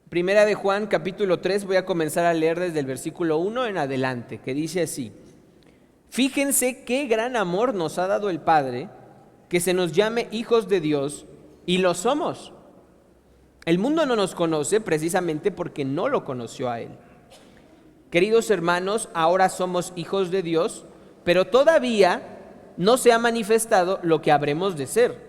Primera de Juan, capítulo 3, voy a comenzar a leer desde el versículo 1 en adelante, que dice así: Fíjense qué gran amor nos ha dado el Padre, que se nos llame hijos de Dios, y lo somos. El mundo no nos conoce precisamente porque no lo conoció a Él. Queridos hermanos, ahora somos hijos de Dios, pero todavía no se ha manifestado lo que habremos de ser.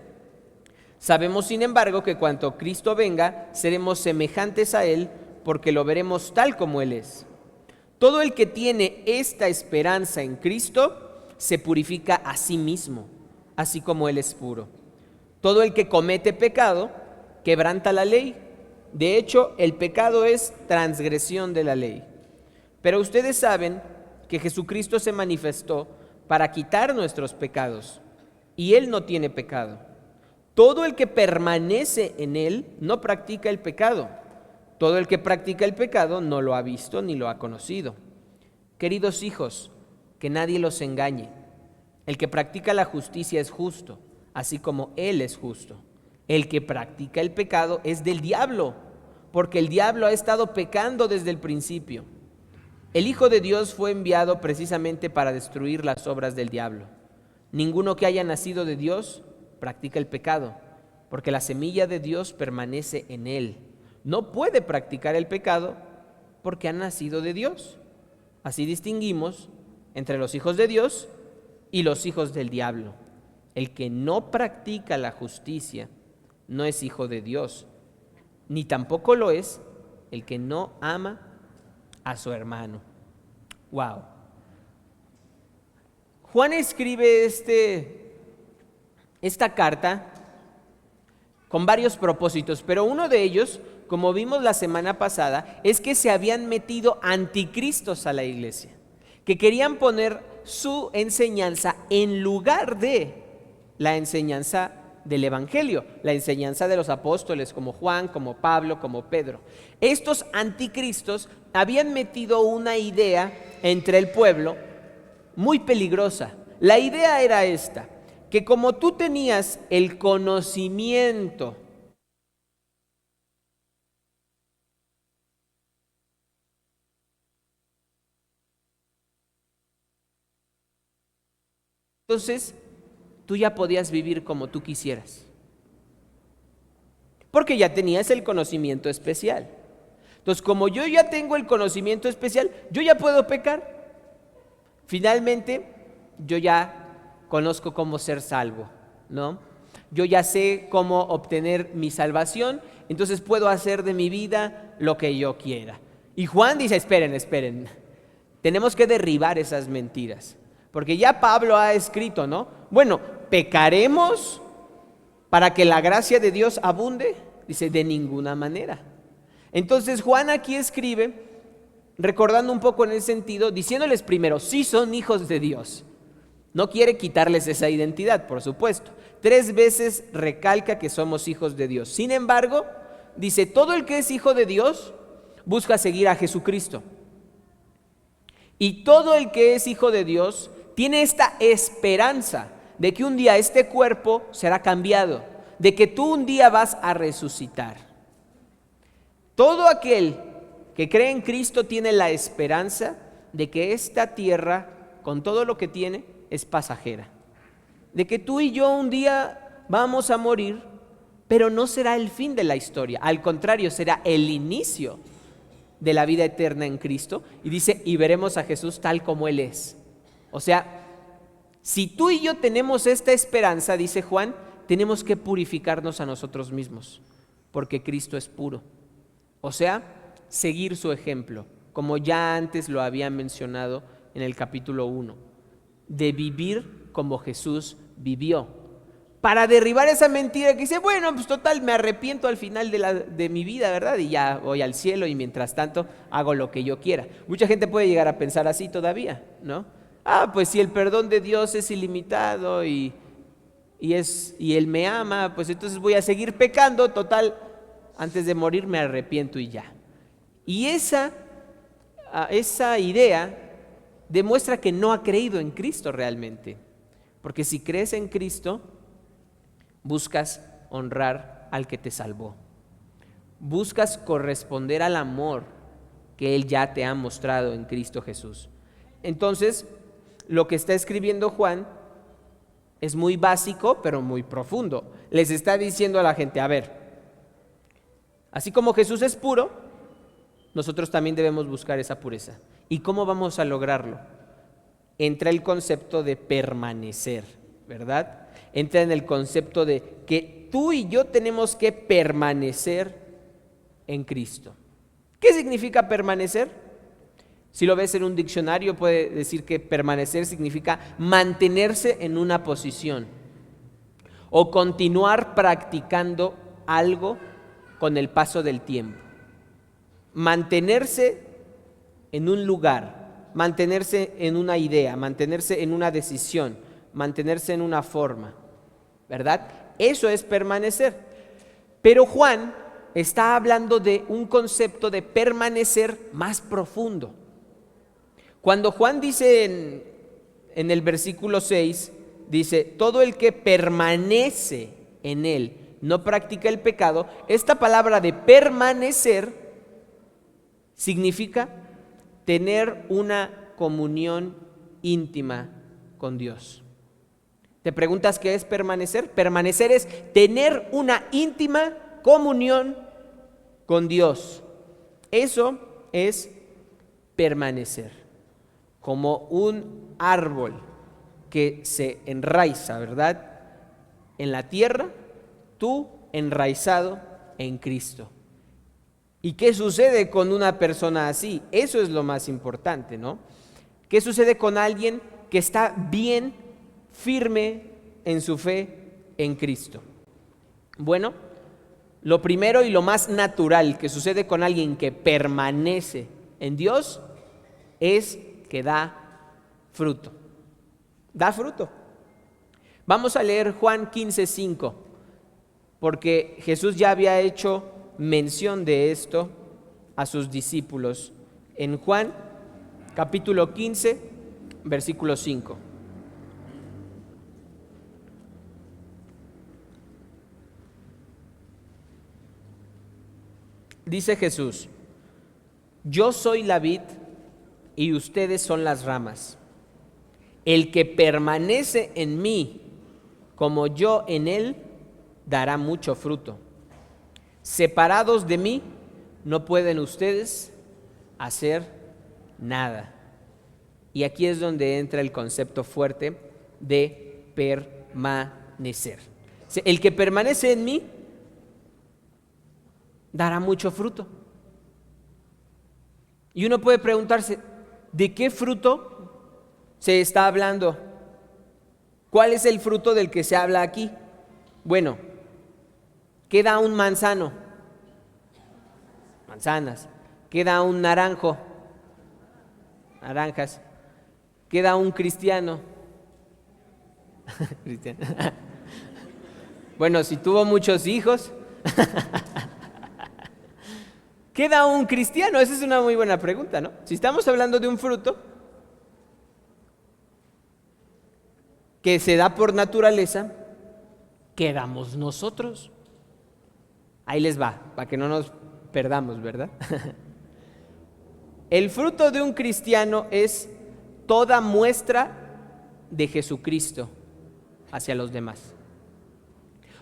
Sabemos, sin embargo, que cuando Cristo venga, seremos semejantes a Él, porque lo veremos tal como Él es. Todo el que tiene esta esperanza en Cristo se purifica a sí mismo, así como Él es puro. Todo el que comete pecado quebranta la ley. De hecho, el pecado es transgresión de la ley. Pero ustedes saben que Jesucristo se manifestó para quitar nuestros pecados, y Él no tiene pecado. Todo el que permanece en Él no practica el pecado. Todo el que practica el pecado no lo ha visto ni lo ha conocido. Queridos hijos, que nadie los engañe. El que practica la justicia es justo, así como Él es justo. El que practica el pecado es del diablo, porque el diablo ha estado pecando desde el principio. El Hijo de Dios fue enviado precisamente para destruir las obras del diablo. Ninguno que haya nacido de Dios practica el pecado, porque la semilla de Dios permanece en él. No puede practicar el pecado porque ha nacido de Dios. Así distinguimos entre los hijos de Dios y los hijos del diablo. El que no practica la justicia no es hijo de Dios, ni tampoco lo es el que no ama a su hermano. Wow. Juan escribe esta carta con varios propósitos, pero uno de ellos, como vimos la semana pasada, es que se habían metido anticristos a la iglesia, que querían poner su enseñanza en lugar de la enseñanza del Evangelio, la enseñanza de los apóstoles como Juan, como Pablo, como Pedro. Estos anticristos habían metido una idea entre el pueblo muy peligrosa. La idea era esta: que como tú tenías el conocimiento entonces tú ya podías vivir como tú quisieras, porque ya tenías el conocimiento especial. Entonces, como yo ya tengo el conocimiento especial, yo ya puedo pecar. Finalmente, yo ya conozco cómo ser salvo, ¿no? Yo ya sé cómo obtener mi salvación, entonces puedo hacer de mi vida lo que yo quiera. Y Juan dice: esperen, tenemos que derribar esas mentiras, porque ya Pablo ha escrito, ¿no? Bueno, ¿pecaremos para que la gracia de Dios abunde? Dice: de ninguna manera. Entonces Juan aquí escribe, recordando un poco en ese sentido, diciéndoles primero, sí son hijos de Dios. No quiere quitarles esa identidad, por supuesto. 3 veces recalca que somos hijos de Dios. Sin embargo, dice, todo el que es hijo de Dios busca seguir a Jesucristo. Y todo el que es hijo de Dios tiene esta esperanza de que un día este cuerpo será cambiado, de que tú un día vas a resucitar. Todo aquel que cree en Cristo tiene la esperanza de que esta tierra, con todo lo que tiene, es pasajera. De que tú y yo un día vamos a morir, pero no será el fin de la historia. Al contrario, será el inicio de la vida eterna en Cristo. Y dice, y veremos a Jesús tal como Él es. O sea, si tú y yo tenemos esta esperanza, dice Juan, tenemos que purificarnos a nosotros mismos, porque Cristo es puro. O sea, seguir su ejemplo, como ya antes lo había mencionado en el capítulo 1, de vivir como Jesús vivió, para derribar esa mentira que dice, bueno, pues total, me arrepiento al final de mi vida, ¿verdad? Y ya voy al cielo y mientras tanto hago lo que yo quiera. Mucha gente puede llegar a pensar así todavía, ¿no? Pues si el perdón de Dios es ilimitado y Él me ama, pues entonces voy a seguir pecando, total, antes de morir me arrepiento y ya. Y esa idea demuestra que no ha creído en Cristo realmente. Porque si crees en Cristo, buscas honrar al que te salvó. Buscas corresponder al amor que Él ya te ha mostrado en Cristo Jesús. Entonces, lo que está escribiendo Juan es muy básico, pero muy profundo. Les está diciendo a la gente, a ver, así como Jesús es puro, nosotros también debemos buscar esa pureza. ¿Y cómo vamos a lograrlo? Entra el concepto de permanecer, ¿verdad? Entra en el concepto de que tú y yo tenemos que permanecer en Cristo. ¿Qué significa permanecer? Si lo ves en un diccionario, puede decir que permanecer significa mantenerse en una posición o continuar practicando algo con el paso del tiempo. Mantenerse en un lugar, mantenerse en una idea, mantenerse en una decisión, mantenerse en una forma, ¿verdad? Eso es permanecer. Pero Juan está hablando de un concepto de permanecer más profundo. Cuando Juan dice en el versículo 6, dice, todo el que permanece en él no practica el pecado, esta palabra de permanecer significa tener una comunión íntima con Dios. ¿Te preguntas qué es permanecer? Permanecer es tener una íntima comunión con Dios. Eso es permanecer. Como un árbol que se enraiza, ¿verdad? En la tierra, tú enraizado en Cristo. ¿Y qué sucede con una persona así? Eso es lo más importante, ¿no? ¿Qué sucede con alguien que está bien firme en su fe en Cristo? Bueno, lo primero y lo más natural que sucede con alguien que permanece en Dios es que da fruto. Da fruto. Vamos a leer Juan 15:5, porque Jesús ya había hecho mención de esto a sus discípulos. En Juan capítulo 15, versículo 5. Dice Jesús, yo soy la vid y ustedes son las ramas. El que permanece en mí, como yo en él, dará mucho fruto. Separados de mí, no pueden ustedes hacer nada. Y aquí es donde entra el concepto fuerte de permanecer. El que permanece en mí, dará mucho fruto. Y uno puede preguntarse, ¿de qué fruto se está hablando? ¿Cuál es el fruto del que se habla aquí? Bueno, ¿qué da un manzano? Manzanas. ¿Qué da un naranjo? Naranjas. ¿Qué da un cristiano? Bueno, si tuvo muchos hijos. ¿Qué da un cristiano? Esa es una muy buena pregunta, ¿no? Si estamos hablando de un fruto que se da por naturaleza, ¿qué damos nosotros? Ahí les va, para que no nos perdamos, ¿verdad? El fruto de un cristiano es toda muestra de Jesucristo hacia los demás.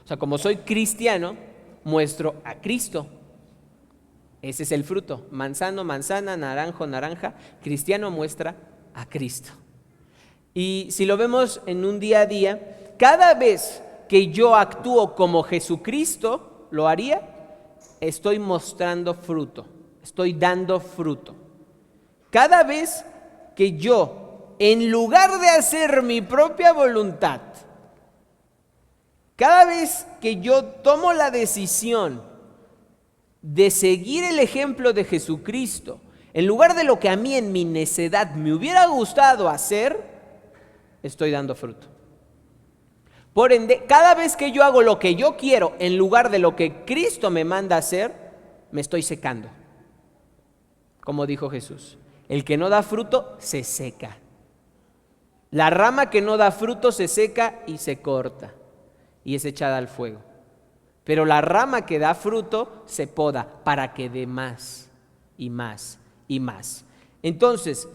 O sea, como soy cristiano, muestro a Cristo. Ese es el fruto. Manzano, manzana, naranjo, naranja. Cristiano muestra a Cristo. Y si lo vemos en un día a día, cada vez que yo actúo como Jesucristo lo haría, estoy mostrando fruto, estoy dando fruto. Cada vez que yo, en lugar de hacer mi propia voluntad, cada vez que yo tomo la decisión de seguir el ejemplo de Jesucristo, en lugar de lo que a mí en mi necedad me hubiera gustado hacer, estoy dando fruto. Por ende, cada vez que yo hago lo que yo quiero en lugar de lo que Cristo me manda hacer, me estoy secando. Como dijo Jesús, El que no da fruto se seca. La rama que no da fruto se seca y se corta y es echada al fuego. Pero la rama que da fruto se poda para que dé más y más y más. Entonces,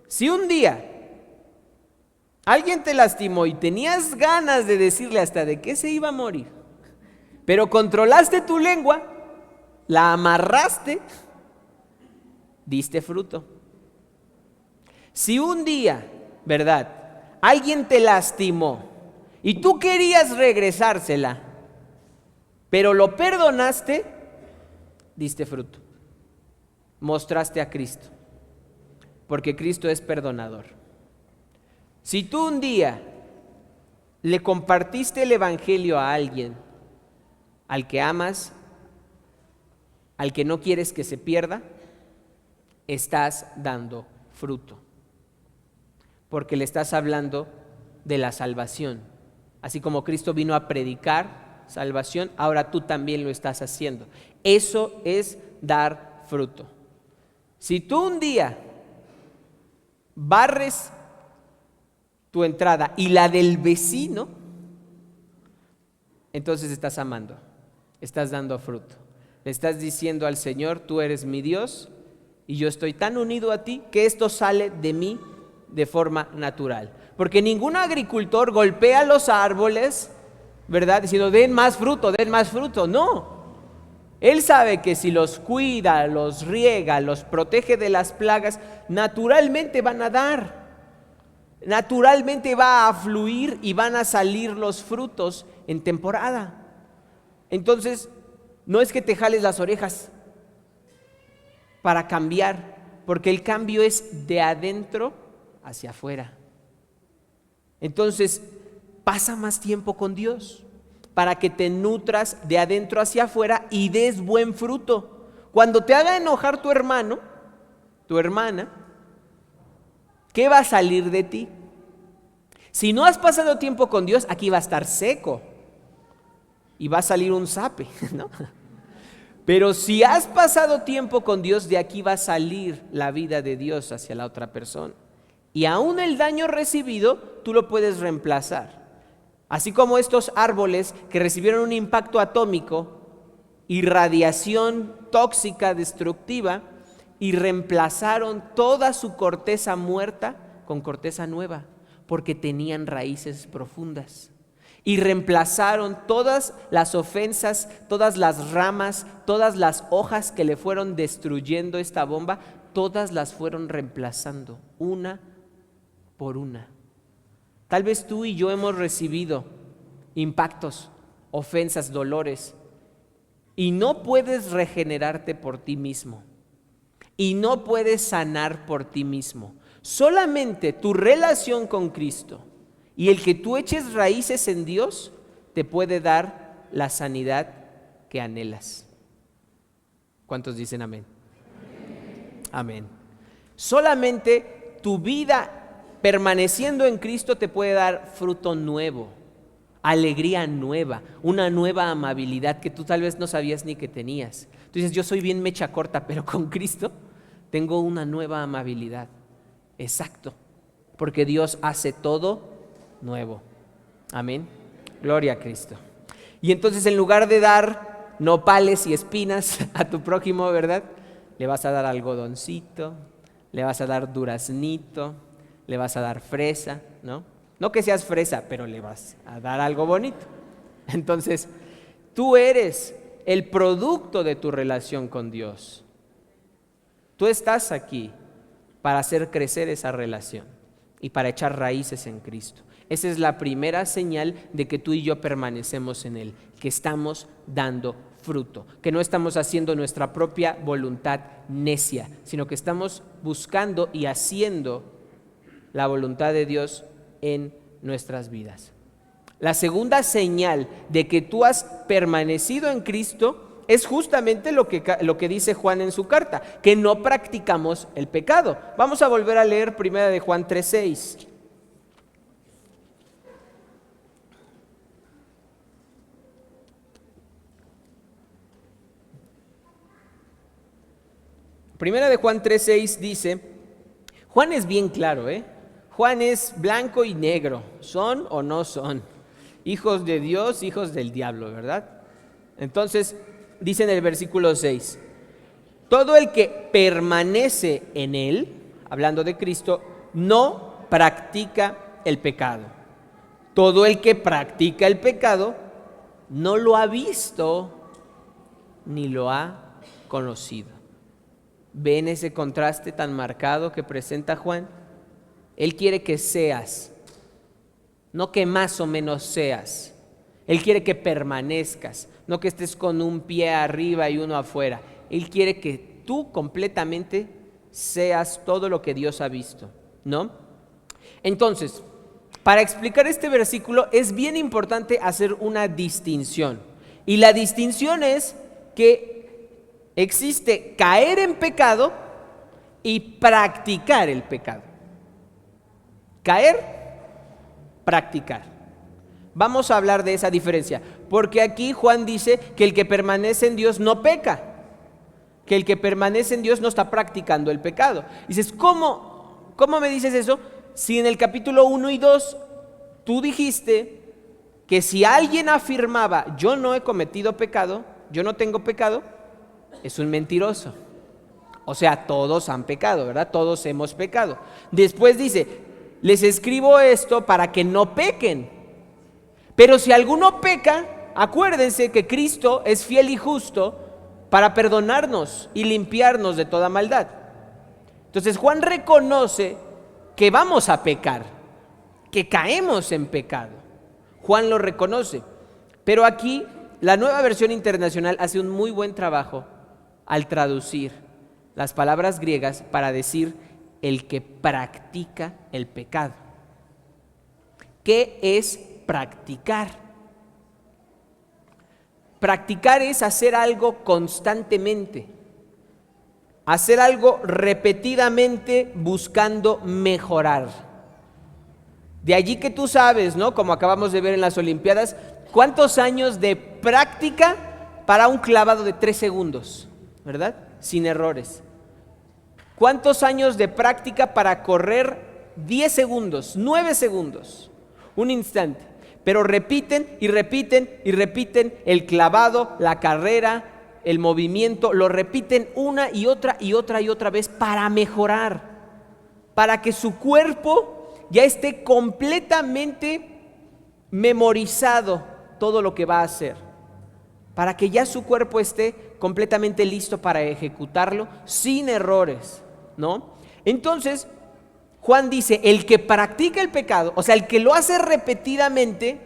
si un día alguien te lastimó y tenías ganas de decirle hasta de qué se iba a morir, pero controlaste tu lengua, la amarraste, diste fruto. Si un día, ¿verdad?, alguien te lastimó y tú querías regresársela, pero lo perdonaste, diste fruto. Mostraste a Cristo, porque Cristo es perdonador. Si tú un día le compartiste el evangelio a alguien, al que amas, al que no quieres que se pierda, estás dando fruto, porque le estás hablando de la salvación. Así como Cristo vino a predicar salvación, ahora tú también lo estás haciendo. Eso es dar fruto. Si tú un día barres tu entrada y la del vecino, entonces estás amando, estás dando fruto. Le estás diciendo al Señor: tú eres mi Dios y yo estoy tan unido a ti que esto sale de mí de forma natural. Porque ningún agricultor golpea los árboles, ¿verdad?, diciendo den más fruto, den más fruto. No. Él sabe que si los cuida, los riega, los protege de las plagas, naturalmente van a dar. Naturalmente va a fluir y van a salir los frutos en temporada. Entonces, no es que te jales las orejas para cambiar, porque el cambio es de adentro hacia afuera. Entonces, pasa más tiempo con Dios para que te nutras de adentro hacia afuera y des buen fruto. Cuando te haga enojar tu hermano, tu hermana, ¿qué va a salir de ti? Si no has pasado tiempo con Dios, aquí va a estar seco y va a salir un zape, ¿no? Pero si has pasado tiempo con Dios, de aquí va a salir la vida de Dios hacia la otra persona. Y aún el daño recibido, tú lo puedes reemplazar. Así como estos árboles que recibieron un impacto atómico y radiación tóxica destructiva y reemplazaron toda su corteza muerta con corteza nueva, porque tenían raíces profundas. Y reemplazaron todas las ofensas, todas las ramas, todas las hojas que le fueron destruyendo esta bomba, todas las fueron reemplazando, una por una. Tal vez tú y yo hemos recibido impactos, ofensas, dolores, y no puedes regenerarte por ti mismo, y no puedes sanar por ti mismo. Solamente tu relación con Cristo y el que tú eches raíces en Dios te puede dar la sanidad que anhelas. ¿Cuántos dicen amén? Amén. Solamente tu vida permaneciendo en Cristo te puede dar fruto nuevo, alegría nueva, una nueva amabilidad que tú tal vez no sabías ni que tenías. Tú dices: yo soy bien mecha corta, pero con Cristo tengo una nueva amabilidad. Exacto, porque Dios hace todo nuevo. Amén. Gloria a Cristo. Y entonces, en lugar de dar nopales y espinas a tu prójimo, ¿verdad?, le vas a dar algodoncito, le vas a dar duraznito, le vas a dar fresa, ¿no? No que seas fresa, pero le vas a dar algo bonito. Entonces, tú eres el producto de tu relación con Dios. Tú estás aquí para hacer crecer esa relación y para echar raíces en Cristo. Esa es la primera señal de que tú y yo permanecemos en Él, que estamos dando fruto, que no estamos haciendo nuestra propia voluntad necia, sino que estamos buscando y haciendo la voluntad de Dios en nuestras vidas. La segunda señal de que tú has permanecido en Cristo es justamente lo que dice Juan en su carta, que no practicamos el pecado. Vamos a volver a leer 1 de Juan 3:6. Primera de Juan 3:6 dice: Juan es bien claro, ¿eh? Juan es blanco y negro, son o no son, hijos de Dios, hijos del diablo, ¿verdad? Entonces, dice en el versículo 6, todo el que permanece en él, hablando de Cristo, no practica el pecado. Todo el que practica el pecado no lo ha visto ni lo ha conocido. ¿Ven ese contraste tan marcado que presenta Juan? Él quiere que seas, no que más o menos seas. Él quiere que permanezcas, no que estés con un pie arriba y uno afuera. Él quiere que tú completamente seas todo lo que Dios ha visto, ¿no? Entonces, para explicar este versículo es bien importante hacer una distinción. Y la distinción es que existe caer en pecado y practicar el pecado. Caer, practicar. Vamos a hablar de esa diferencia, porque aquí Juan dice que el que permanece en Dios no peca, que el que permanece en Dios no está practicando el pecado. Dices, ¿cómo me dices eso? Si en el capítulo 1 y 2 tú dijiste que si alguien afirmaba yo no he cometido pecado, yo no tengo pecado, es un mentiroso. O sea, todos han pecado, ¿verdad? Todos hemos pecado. Después dice, les escribo esto para que no pequen. Pero si alguno peca, acuérdense que Cristo es fiel y justo para perdonarnos y limpiarnos de toda maldad. Entonces Juan reconoce que vamos a pecar, que caemos en pecado. Juan lo reconoce. Pero aquí la Nueva Versión Internacional hace un muy buen trabajo al traducir las palabras griegas para decir el que practica el pecado. ¿Qué es practicar? Practicar es hacer algo constantemente, hacer algo repetidamente buscando mejorar. De allí que tú sabes, ¿no? Como acabamos de ver en las Olimpiadas, ¿cuántos años de práctica para un clavado de 3 segundos? ¿Verdad? Sin errores. ¿Cuántos años de práctica para correr 10 segundos, 9 segundos? Un instante. Pero repiten y repiten y repiten el clavado, la carrera, el movimiento, lo repiten una y otra y otra y otra vez para mejorar, para que su cuerpo ya esté completamente memorizado todo lo que va a hacer, para que ya su cuerpo esté completamente listo para ejecutarlo sin errores, ¿no? Entonces, Juan dice, el que practica el pecado, o sea, el que lo hace repetidamente,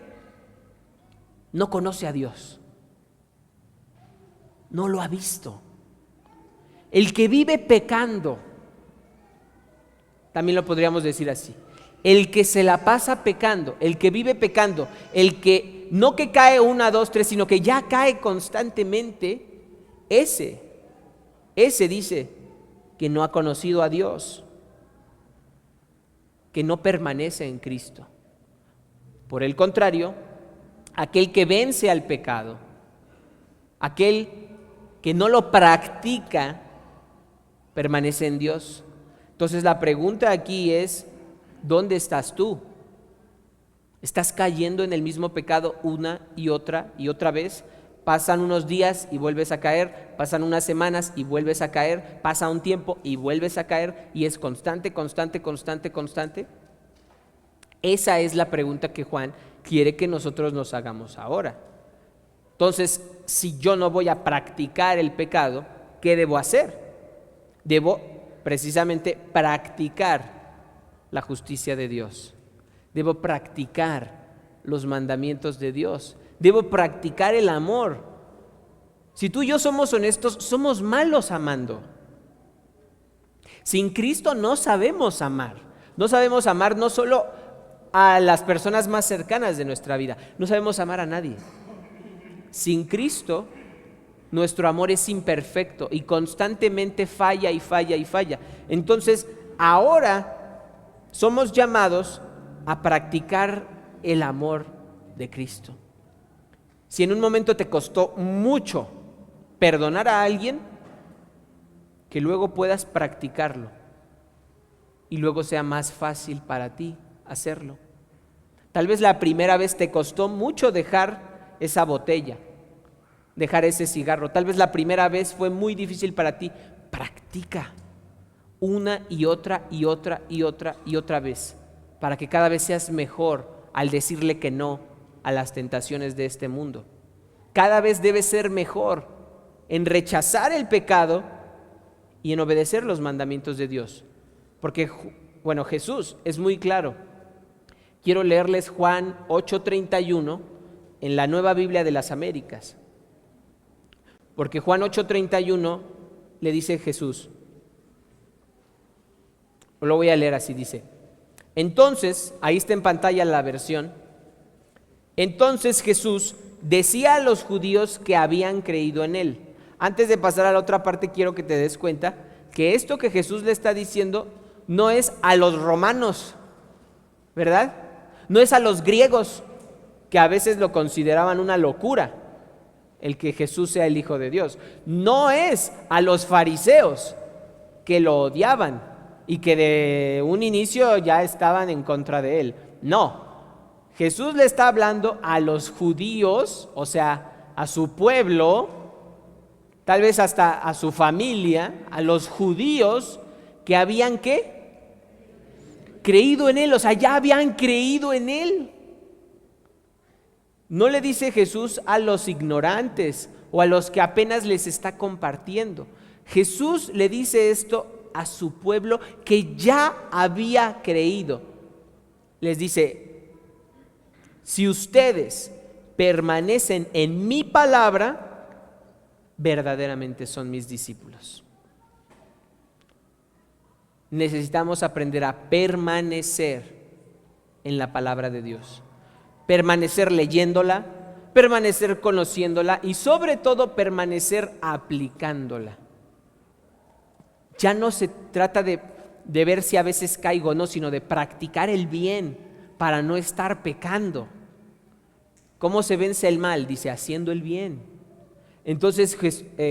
no conoce a Dios. No lo ha visto. El que vive pecando, también lo podríamos decir así, el que se la pasa pecando, el que vive pecando, el que no que cae 1, 2, 3, sino que ya cae constantemente, ese dice que no ha conocido a Dios, que no permanece en Cristo. Por el contrario, aquel que vence al pecado, aquel que no lo practica, permanece en Dios. Entonces la pregunta aquí es, ¿dónde estás tú? ¿Estás cayendo en el mismo pecado una y otra vez? Pasan unos días y vuelves a caer, pasan unas semanas y vuelves a caer, pasa un tiempo y vuelves a caer, y es constante. Esa es la pregunta que Juan quiere que nosotros nos hagamos ahora. Entonces, si yo no voy a practicar el pecado, ¿qué debo hacer? Debo precisamente practicar la justicia de Dios. Debo practicar los mandamientos de Dios. Debo practicar el amor. Si tú y yo somos honestos, somos malos amando. Sin Cristo no sabemos amar. No sabemos amar no solo a las personas más cercanas de nuestra vida, no sabemos amar a nadie. Sin Cristo, nuestro amor es imperfecto y constantemente falla. Entonces, ahora somos llamados a practicar el amor de Cristo. Si en un momento te costó mucho perdonar a alguien, que luego puedas practicarlo. y luego sea más fácil para ti hacerlo. Tal vez la primera vez te costó mucho dejar esa botella, dejar ese cigarro. Tal vez la primera vez fue muy difícil para ti. Practica una y otra y otra y otra y otra vez, para que cada vez seas mejor al decirle que no a las tentaciones de este mundo. Cada vez debes ser mejor en rechazar el pecado y en obedecer los mandamientos de Dios. Porque, Jesús es muy claro. Quiero leerles Juan 8:31 en la Nueva Biblia de las Américas. Porque Juan 8:31 le dice Jesús, lo voy a leer así, dice: entonces, ahí está en pantalla la versión, entonces Jesús decía a los judíos que habían creído en él. Antes de pasar a la otra parte, quiero que te des cuenta que esto que Jesús le está diciendo no es a los romanos, ¿verdad? No es a los griegos, que a veces lo consideraban una locura, el que Jesús sea el Hijo de Dios. No es a los fariseos, que lo odiaban y que de un inicio ya estaban en contra de él. No, Jesús le está hablando a los judíos, o sea, a su pueblo, tal vez hasta a su familia, a los judíos que habían ¿qué? Creído en él, o sea, ya habían creído en él. No le dice Jesús a los ignorantes o a los que apenas les está compartiendo. Jesús le dice esto a su pueblo que ya había creído. Les dice: si ustedes permanecen en mi palabra, verdaderamente son mis discípulos. Necesitamos aprender a permanecer en la palabra de Dios. Permanecer leyéndola, permanecer conociéndola y sobre todo permanecer aplicándola. Ya no se trata de ver si a veces caigo o no, sino de practicar el bien para no estar pecando. ¿Cómo se vence el mal? Dice, haciendo el bien. Entonces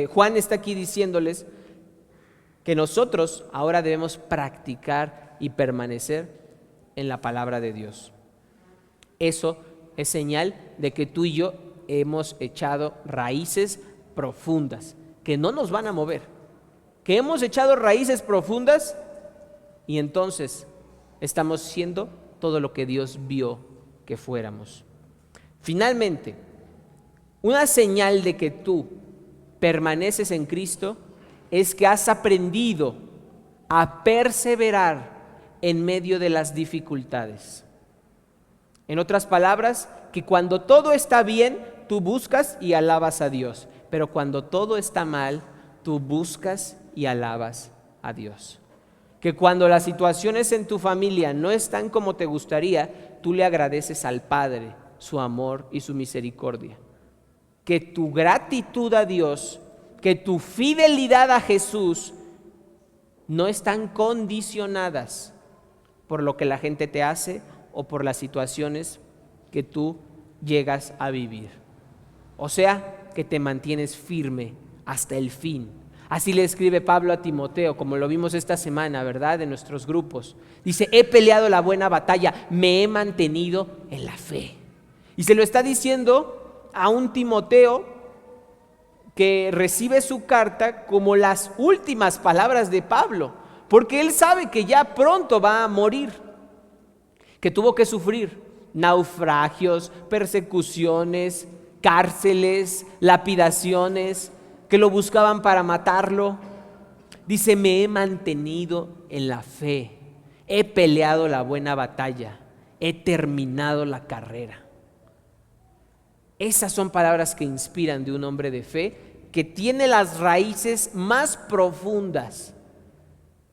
Juan está aquí diciéndoles que nosotros ahora debemos practicar y permanecer en la palabra de Dios. Eso es señal de que tú y yo hemos echado raíces profundas, que no nos van a mover, que hemos echado raíces profundas y entonces estamos siendo todo lo que Dios vio que fuéramos. Finalmente, una señal de que tú permaneces en Cristo es que has aprendido a perseverar en medio de las dificultades. En otras palabras, que cuando todo está bien, tú buscas y alabas a Dios, pero cuando todo está mal, tú buscas y alabas a Dios. Que cuando las situaciones en tu familia no están como te gustaría, tú le agradeces al Padre su amor y su misericordia. Que tu gratitud a Dios, que tu fidelidad a Jesús no están condicionadas por lo que la gente te hace o por las situaciones que tú llegas a vivir. O sea, que te mantienes firme hasta el fin. Así le escribe Pablo a Timoteo, como lo vimos esta semana, ¿verdad? En nuestros grupos. Dice, he peleado la buena batalla, me he mantenido en la fe. Y se lo está diciendo a un Timoteo que recibe su carta como las últimas palabras de Pablo, porque él sabe que ya pronto va a morir, que tuvo que sufrir naufragios, persecuciones, cárceles, lapidaciones, que lo buscaban para matarlo. Dice, me he mantenido en la fe, he peleado la buena batalla, he terminado la carrera. Esas son palabras que inspiran de un hombre de fe que tiene las raíces más profundas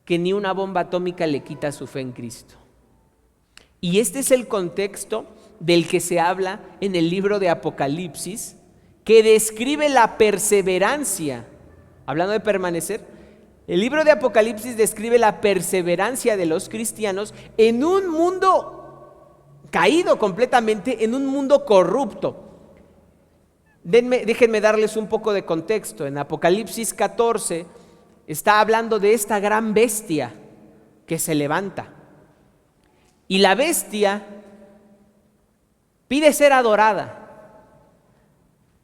que ni una bomba atómica le quita su fe en Cristo. Y este es el contexto del que se habla en el libro de Apocalipsis, que describe la perseverancia. Hablando de permanecer, el libro de Apocalipsis describe la perseverancia de los cristianos en un mundo caído completamente, en un mundo corrupto. Déjenme darles un poco de contexto. En Apocalipsis 14 está hablando de esta gran bestia, que se levanta. Y la bestia pide ser adorada,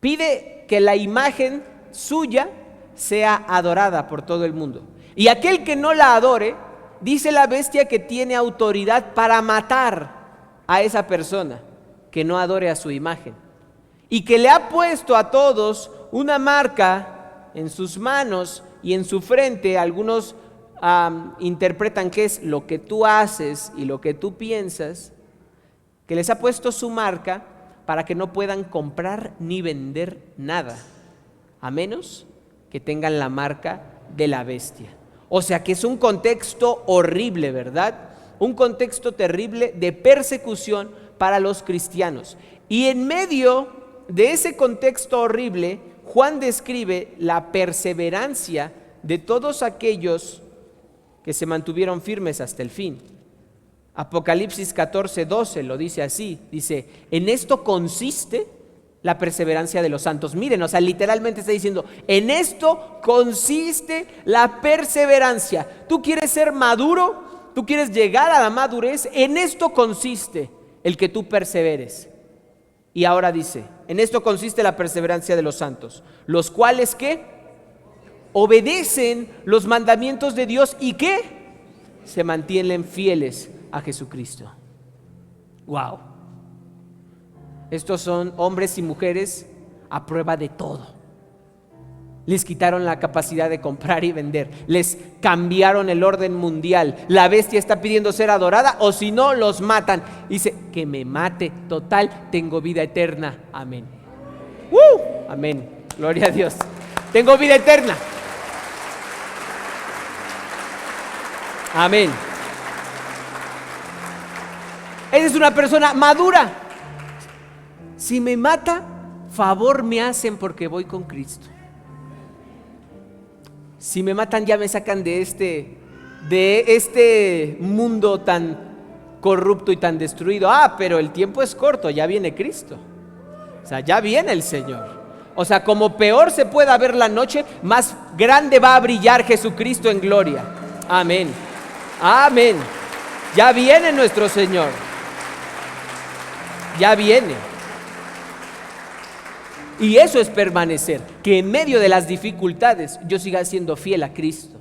pide que la imagen suya sea adorada por todo el mundo. Y aquel que no la adore, dice la bestia que tiene autoridad para matar a esa persona que no adore a su imagen. Y que le ha puesto a todos una marca en sus manos y en su frente. Algunos interpretan que es lo que tú haces y lo que tú piensas, que les ha puesto su marca para que no puedan comprar ni vender nada, a menos que tengan la marca de la bestia. O sea que es un contexto horrible, ¿verdad? Un contexto terrible de persecución para los cristianos. Y en medio de ese contexto horrible, Juan describe la perseverancia de todos aquellos que se mantuvieron firmes hasta el fin. Apocalipsis 14:12 lo dice así, dice, en esto consiste la perseverancia de los santos. Miren, o sea, literalmente está diciendo, en esto consiste la perseverancia. ¿Tú quieres ser maduro? ¿Tú quieres llegar a la madurez? En esto consiste el que tú perseveres. Y ahora dice, en esto consiste la perseverancia de los santos, los cuales ¿qué? Obedecen los mandamientos de Dios y ¿qué? Se mantienen fieles a Jesucristo. Wow. Estos son hombres y mujeres a prueba de todo. Les quitaron la capacidad de comprar y vender, les cambiaron el orden mundial. La bestia está pidiendo ser adorada, o si no, los matan. Dice, que me mate, total, tengo vida eterna. Amén. Amén. Gloria a Dios. Tengo vida eterna. Amén. Esa es una persona madura. Si me mata, favor me hacen porque voy con Cristo. Si me matan, ya me sacan de este mundo tan corrupto y tan destruido. Pero el tiempo es corto, ya viene Cristo. O sea, ya viene el Señor. O sea, como peor se pueda ver la noche, más grande va a brillar Jesucristo en gloria. Amén. Amén. Ya viene nuestro Señor. Ya viene. Y eso es permanecer, que en medio de las dificultades yo siga siendo fiel a Cristo.